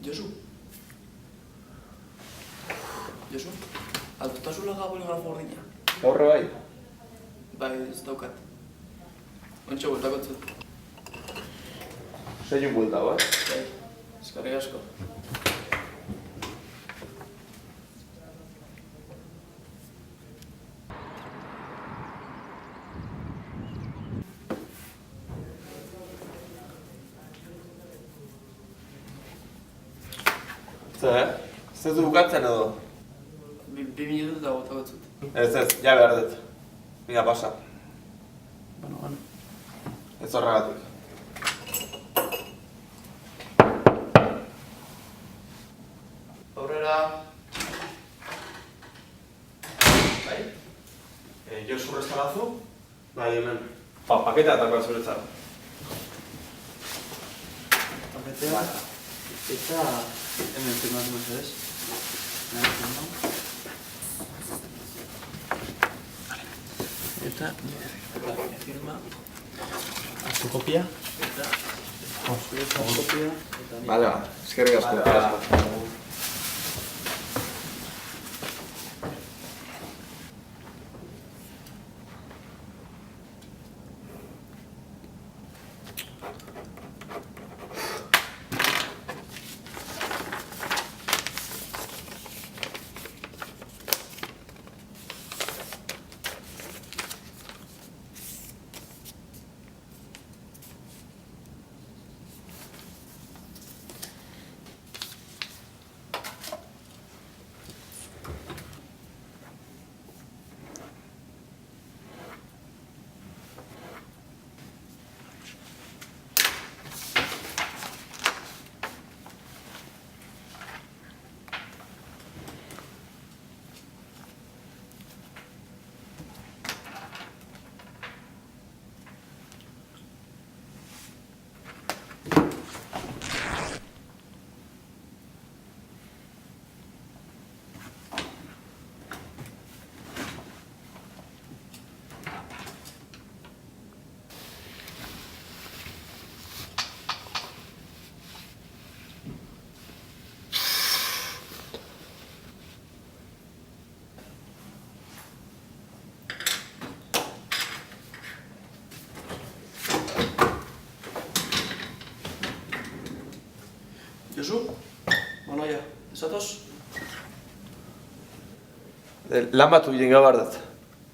Josu? Josu? Adostazula poligrafo gordina? Gaurre bai? Bai, ez daukat. Ontsa bueltako zut. Seiun bueltau, Bai, eskarrik asko. Ez du bukatzen edo? Bi minutu eta botako zut. Ez, ja behar dut. Mira, pasa. Bueno. Ez horregatik. Aurrera. Bai? Josu restaurazu? Bai, hemen. Paketa eta zuretzat. Paketea. Eta hemen firmatu mesedez. Eta nire firma. Hartu kopia. Eta zuretzat kopia. Bale, eskerrik asko. Josu? Manoia, esatoz? Lan batu ginen gau behar dut.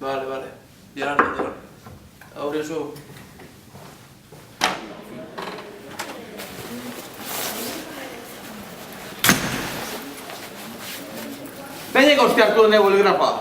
Bale. Diaran. Aur, Josu. Behin egozti hartu dune boligrafa.